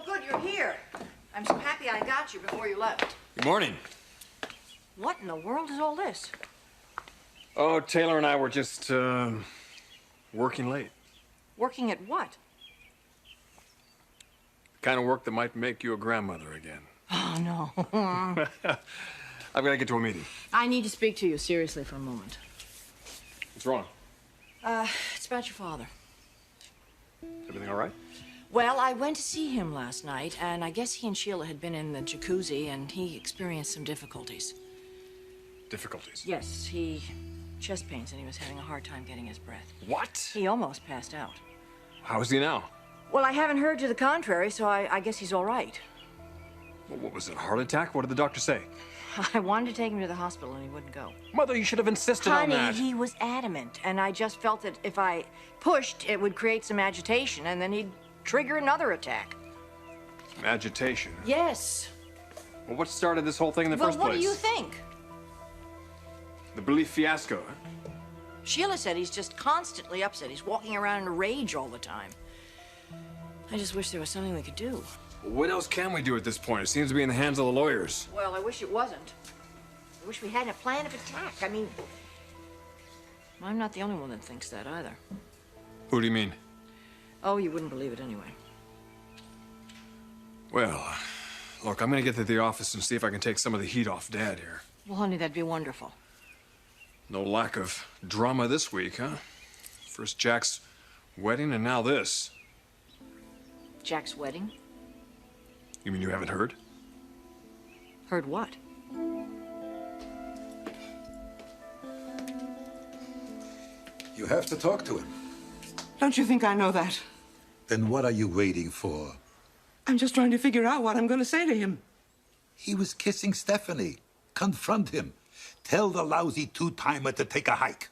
good you're here. I'm so happy I got you before you left. Good morning. What in the world is all this? Oh, Taylor and I were just, working late. Working at what? The kind of work that might make you a grandmother again. Oh, no. I've got to get to a meeting. I need to speak to you seriously for a moment. What's wrong? It's about your father. Everything all right? Well, I went to see him last night, and I guess he and Sheila had been in the jacuzzi, and he experienced some difficulties. Difficulties? Yes, chest pains, and he was having a hard time getting his breath. What? He almost passed out. How is he now? Well, I haven't heard to the contrary, so I guess he's all right. Well, what was it, a heart attack? What did the doctor say? I wanted to take him to the hospital, and he wouldn't go. Mother, you should have insisted on that. Honey, he was adamant, and I just felt that if I pushed, it would create some agitation, and then he'd trigger another attack. Some agitation? Yes. Well, what started this whole thing in the first place? Well, what do you think? The belief fiasco, huh? Sheila said he's just constantly upset. He's walking around in a rage all the time. I just wish there was something we could do. Well, what else can we do at this point? It seems to be in the hands of the lawyers. Well, I wish it wasn't. I wish we had a plan of attack. I mean, I'm not the only one that thinks that either. Who do you mean? Oh, you wouldn't believe it anyway. Well, look, I'm gonna get to the office and see if I can take some of the heat off Dad here. Well, honey, that'd be wonderful. No lack of drama this week, huh? First Jack's wedding and now this. Jack's wedding? You mean you haven't heard? Heard what? You have to talk to him. Don't you think I know that? Then what are you waiting for? I'm just trying to figure out what I'm going to say to him. He was kissing Stephanie. Confront him. Tell the lousy two-timer to take a hike.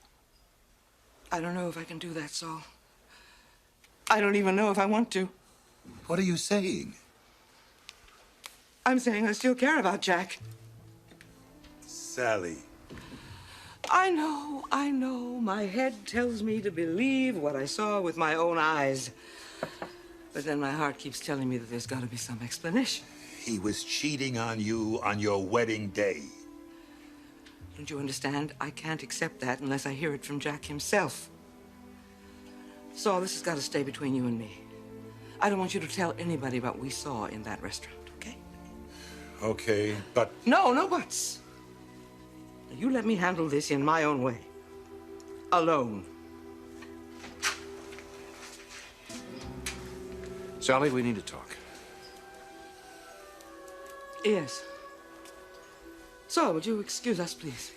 I don't know if I can do that, Saul. I don't even know if I want to. What are you saying? I'm saying I still care about Jack. Sally. I know. My head tells me to believe what I saw with my own eyes. But then my heart keeps telling me that there's got to be some explanation. He was cheating on you on your wedding day. Don't you understand? I can't accept that unless I hear it from Jack himself. Saul, this has got to stay between you and me. I don't want you to tell anybody what we saw in that restaurant, okay? Okay, but... No buts. You let me handle this in my own way. Alone. Sally, we need to talk. Yes. Saul, would you excuse us, please?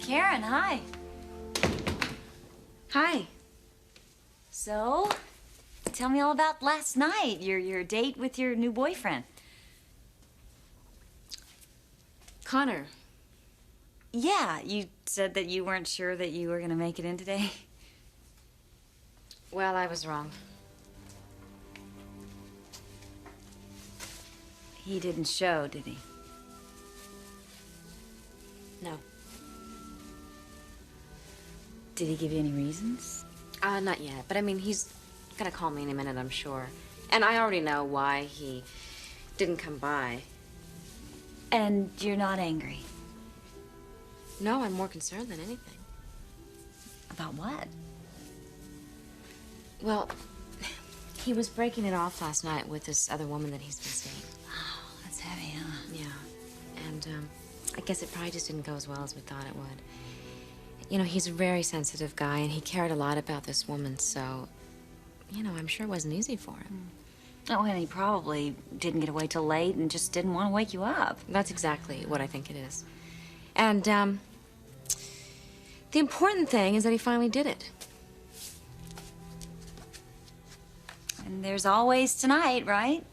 Karen, hi. Hi. So, tell me all about last night, your date with your new boyfriend. Connor. Yeah, you said that you weren't sure that you were gonna make it in today. Well, I was wrong. He didn't show, did he? No. Did he give you any reasons? Not yet. But I mean, he's gonna call me in a minute, I'm sure. And I already know why he didn't come by. And you're not angry? No, I'm more concerned than anything. About what? Well, he was breaking it off last night with this other woman that he's been seeing. Oh, that's heavy, huh? Yeah. And, I guess it probably just didn't go as well as we thought it would. You know, he's a very sensitive guy, and he cared a lot about this woman, so, you know, I'm sure it wasn't easy for him. Oh, and he probably didn't get away till late and just didn't want to wake you up. That's exactly what I think it is. And, the important thing is that he finally did it. And there's always tonight, right?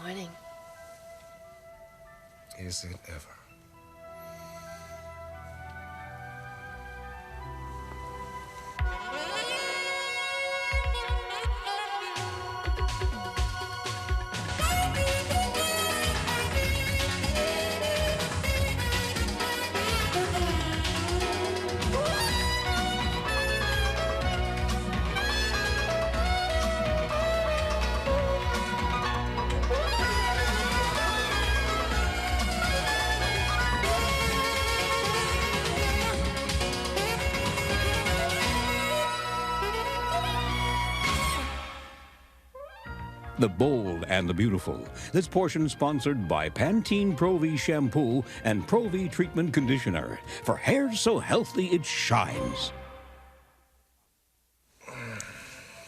Morning. Is it ever? The Bold and the Beautiful. This portion sponsored by Pantene Pro-V Shampoo and Pro-V Treatment Conditioner. For hair so healthy it shines.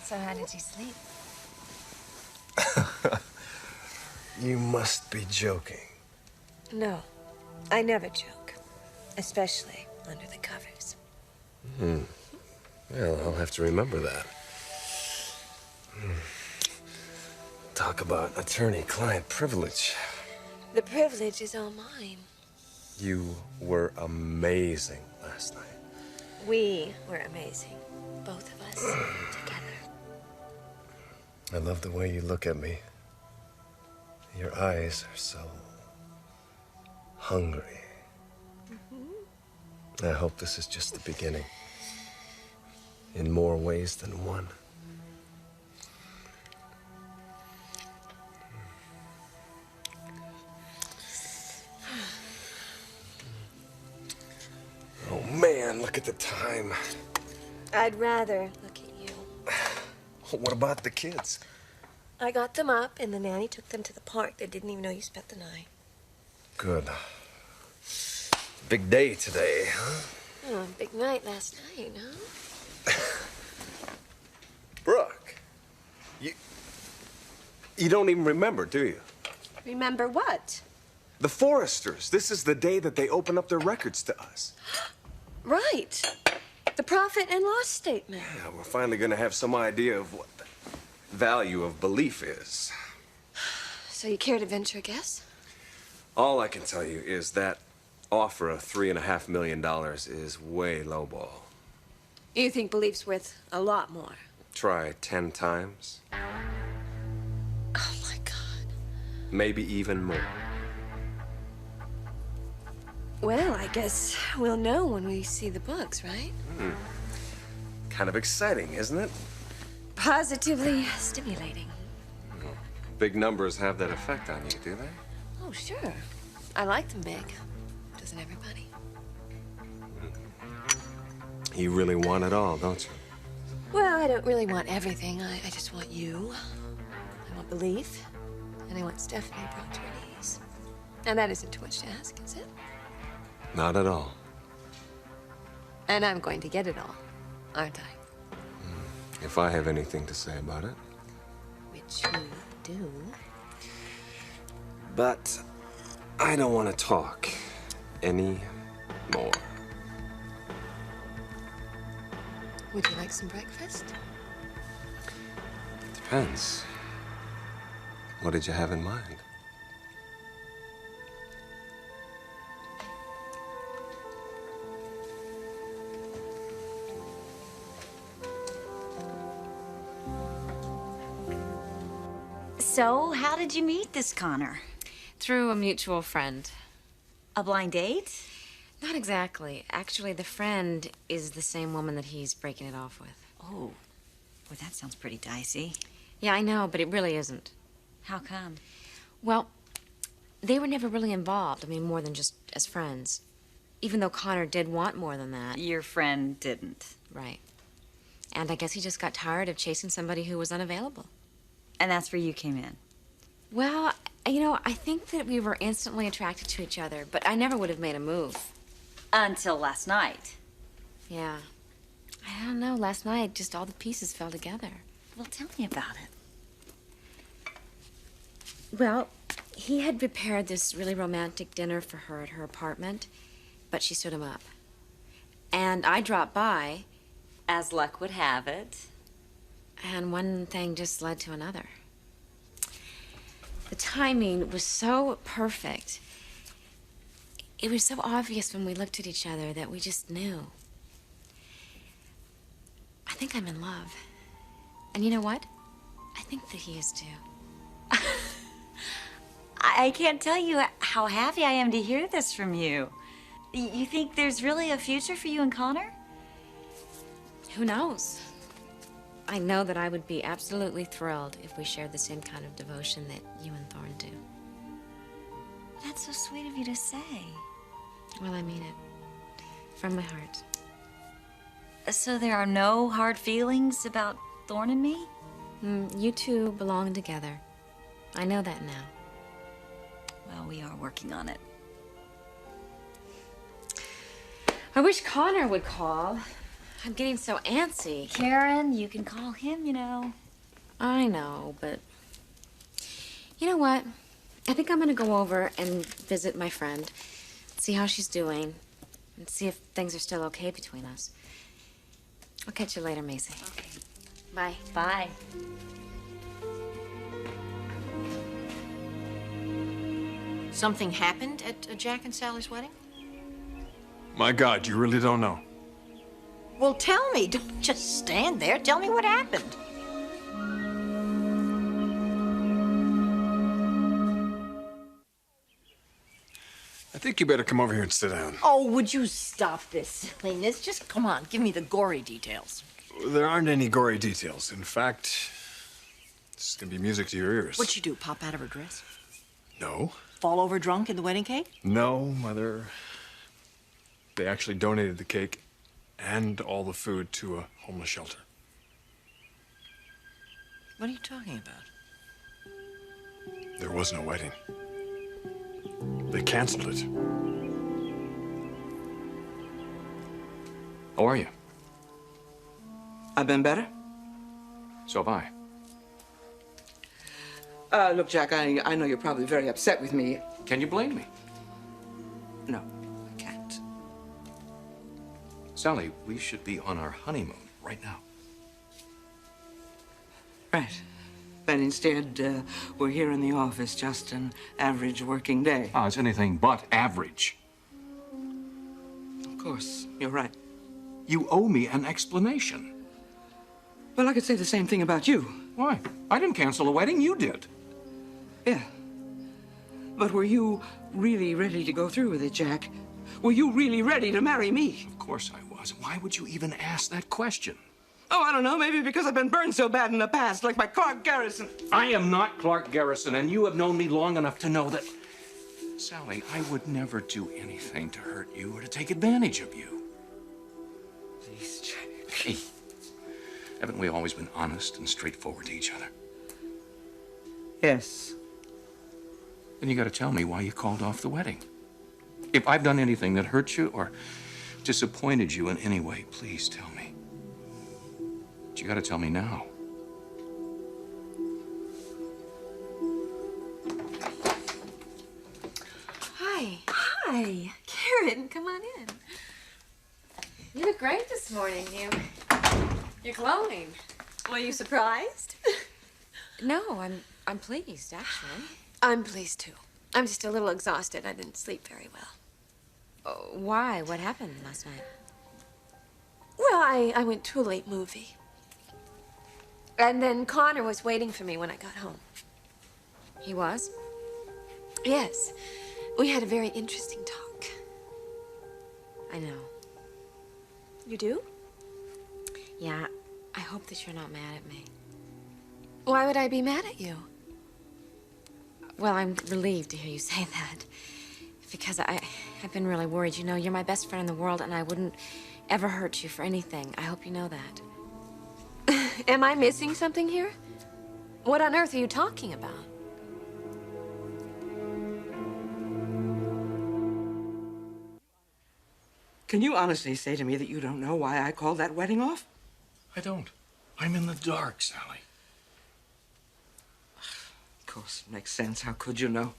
So how did you sleep? You must be joking. No, I never joke. Especially under the covers. Well, I'll have to remember that. Talk about attorney-client privilege. The privilege is all mine. You were amazing last night. We were amazing. Both of us together. I love the way you look at me. Your eyes are so hungry. I hope this is just the beginning. In more ways than one. Oh man, look at the time. I'd rather look at you. What about the kids? I got them up, and the nanny took them to the park. They didn't even know you spent the night. Good. Big day today, huh? Oh, big night last night, huh? Brooke, you don't even remember, do you? Remember what? The Foresters. This is the day that they open up their records to us. Right. The profit and loss statement. Yeah, we're finally gonna have some idea of what the value of belief is. So you care to venture a guess? All I can tell you is that offer of $3.5 million is way lowball. You think belief's worth a lot more? Try 10 times. Oh, my God. Maybe even more. Well, I guess we'll know when we see the books, right? Kind of exciting, isn't it? Positively stimulating. Big numbers have that effect on you, do they? Oh, sure. I like them big. Doesn't everybody? You really want it all, don't you? Well, I don't really want everything. I just want you. I want belief. And I want Stephanie brought to her knees. And that isn't too much to ask, is it? Not at all. And I'm going to get it all, aren't I? If I have anything to say about it. Which you do. But I don't want to talk any more. Would you like some breakfast? Depends. What did you have in mind? So, how did you meet this Connor? Through a mutual friend. A blind date? Not exactly. Actually, the friend is the same woman that he's breaking it off with. Oh, well, that sounds pretty dicey. Yeah, I know, but it really isn't. How come? Well, they were never really involved. I mean, more than just as friends. Even though Connor did want more than that. Your friend didn't. Right. And I guess he just got tired of chasing somebody who was unavailable. And that's where you came in. Well, you know, I think that we were instantly attracted to each other, but I never would have made a move. Until last night. Yeah. I don't know, last night just all the pieces fell together. Well, tell me about it. Well, he had prepared this really romantic dinner for her at her apartment, but she stood him up. And I dropped by. As luck would have it. And one thing just led to another. The timing was so perfect. It was so obvious when we looked at each other that we just knew. I think I'm in love. And you know what? I think that he is too. I can't tell you how happy I am to hear this from you. You think there's really a future for you and Connor? Who knows? I know that I would be absolutely thrilled if we shared the same kind of devotion that you and Thorne do. That's so sweet of you to say. Well, I mean it. From my heart. So there are no hard feelings about Thorne and me? You two belong together. I know that now. Well, we are working on it. I wish Connor would call. I'm getting so antsy. Karen, you can call him, you know. I know, but... You know what? I think I'm gonna go over and visit my friend, see how she's doing, and see if things are still okay between us. I'll catch you later, Macy. Okay. Bye. Bye. Something happened at Jack and Sally's wedding? My God, you really don't know. Well, tell me. Don't just stand there. Tell me what happened. I think you better come over here and sit down. Oh, would you stop this silliness? Just come on, give me the gory details. There aren't any gory details. In fact, this is gonna be music to your ears. What'd you do, pop out of her dress? No. Fall over drunk in the wedding cake? No, Mother. They actually donated the cake and all the food to a homeless shelter. What are you talking about? There was no wedding. They canceled it. How are you? I've been better. So have I. Look, Jack, I know you're probably very upset with me. Can you blame me? No, I can't. Sally, we should be on our honeymoon right now. Right. But instead, we're here in the office, just an average working day. Ah, it's anything but average. Of course, you're right. You owe me an explanation. Well, I could say the same thing about you. Why? I didn't cancel the wedding, you did. Yeah. But were you really ready to go through with it, Jack? Were you really ready to marry me? Of course I was. Why would you even ask that question? Oh, I don't know. Maybe because I've been burned so bad in the past, like my Clark Garrison. I am not Clark Garrison, and you have known me long enough to know that... Sally, I would never do anything to hurt you or to take advantage of you. Please, Jack. Hey, haven't we always been honest and straightforward to each other? Yes. Then you gotta tell me why you called off the wedding. If I've done anything that hurt you or disappointed you in any way, please tell me. But you gotta tell me now. Hi. Hi. Karen, come on in. You look great this morning. You're glowing. Were you surprised? No, I'm pleased, actually. I'm pleased too. I'm just a little exhausted. I didn't sleep very well. Why? What happened last night? Well, I went to a late movie. And then Connor was waiting for me when I got home. He was? Yes. We had a very interesting talk. I know. You do? Yeah, I hope that you're not mad at me. Why would I be mad at you? Well, I'm relieved to hear you say that. Because I've been really worried. You know, you're my best friend in the world, and I wouldn't ever hurt you for anything. I hope you know that. Am I missing something here? What on earth are you talking about? Can you honestly say to me that you don't know why I called that wedding off? I don't. I'm in the dark, Sally. Of course, it makes sense. How could you know?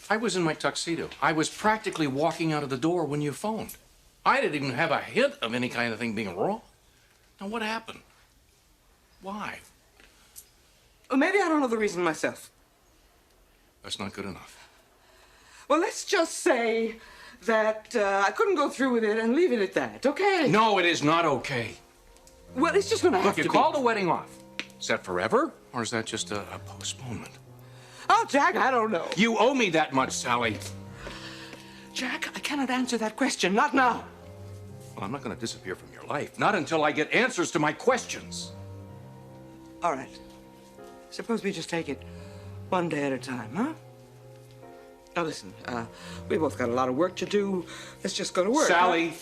I was in my tuxedo. I was practically walking out of the door when you phoned. I didn't even have a hint of any kind of thing being wrong. Now, what happened? Why? Well, maybe I don't know the reason myself. That's not good enough. Well, let's just say that I couldn't go through with it and leave it at that, okay? No, it is not okay. Well, it's just gonna have Look, to you be. called the wedding off. Is that forever, or is that just a postponement? Oh, Jack, I don't know. You owe me that much, Sally. Jack, I cannot answer that question, not now. Well, I'm not going to disappear from your life. Not until I get answers to my questions. All right. Suppose we just take it one day at a time, huh? Now, listen, we both got a lot of work to do. Let's just go to work. Sally. Huh?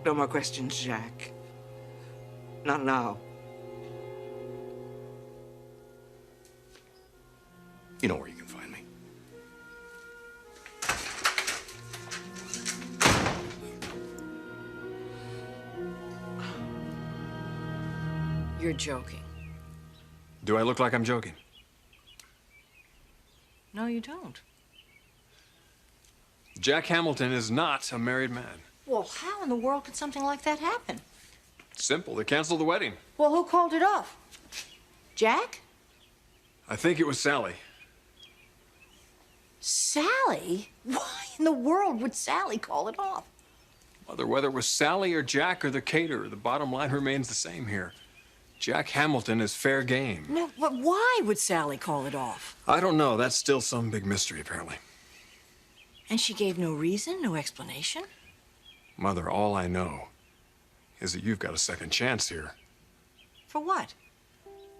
No more questions, Jack. Not now. You know where you can find me. You're joking. Do I look like I'm joking? No, you don't. Jack Hamilton is not a married man. Well, how in the world could something like that happen? Simple. They canceled the wedding. Well, who called it off? Jack? I think it was Sally. Sally? Why in the world would Sally call it off? Mother, whether it was Sally or Jack or the caterer, the bottom line remains the same here. Jack Hamilton is fair game. No, but why would Sally call it off? I don't know. That's still some big mystery, apparently. And she gave no reason, no explanation? Mother, all I know is that you've got a second chance here. For what?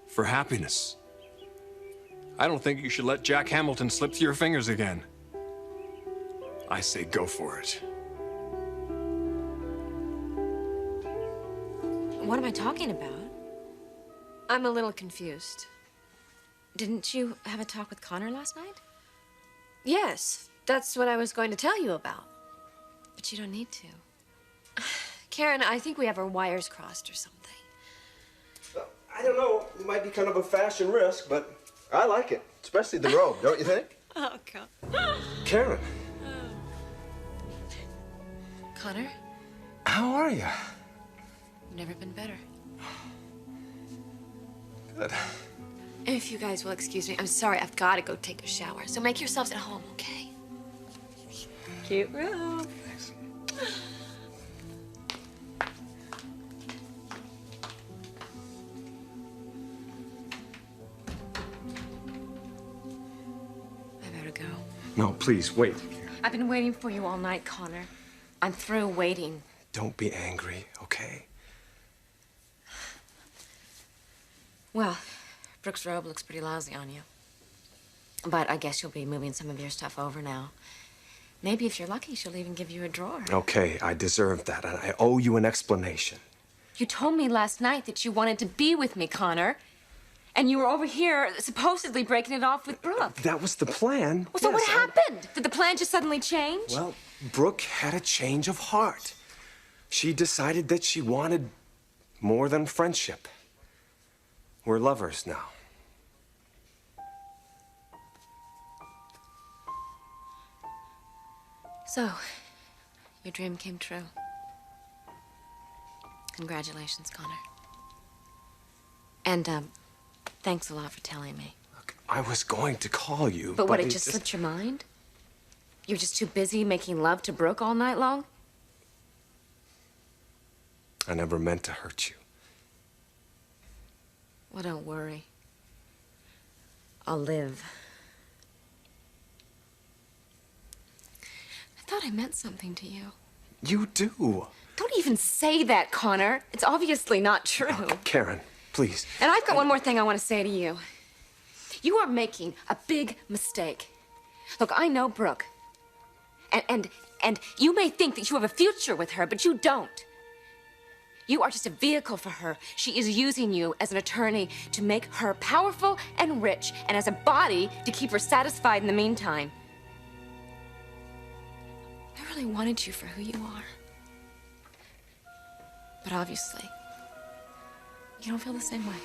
For happiness. I don't think you should let Jack Hamilton slip through your fingers again. I say go for it. What am I talking about? I'm a little confused. Didn't you have a talk with Connor last night? Yes, that's what I was going to tell you about. But you don't need to. Karen, I think we have our wires crossed or something. Well, I don't know. It might be kind of a fashion risk, but I like it. Especially the robe, don't you think? Oh, God. Karen, Connor, how are you? you've never been better. Good. If you guys will excuse me, I'm sorry, I've got to go take a shower. So make yourselves at home, okay? Cute room. Thanks. I better go. No, please, wait. I've been waiting for you all night, Connor. I'm through waiting. Don't be angry, okay? Well, Brooke's robe looks pretty lousy on you. But I guess you'll be moving some of your stuff over now. Maybe if you're lucky, she'll even give you a drawer. Okay, I deserve that, and I owe you an explanation. You told me last night that you wanted to be with me, Connor. And you were over here supposedly breaking it off with Brooke. That was the plan. Well, so Yes, what happened? Did the plan just suddenly change? Well, Brooke had a change of heart. She decided that she wanted more than friendship. We're lovers now. So, your dream came true. Congratulations, Connor. And, thanks a lot for telling me. Look, I was going to call you, But what, it just slipped your mind? You were just too busy making love to Brooke all night long? I never meant to hurt you. Well, don't worry. I'll live. I thought I meant something to you. You do. Don't even say that, Connor. It's obviously not true. Karen, please. And I've got one more thing I want to say to you. You are making a big mistake. Look, I know Brooke. And you may think that you have a future with her, but you don't. You are just a vehicle for her. She is using you as an attorney to make her powerful and rich, and as a body to keep her satisfied in the meantime. I really wanted you for who you are. But obviously, you don't feel the same way.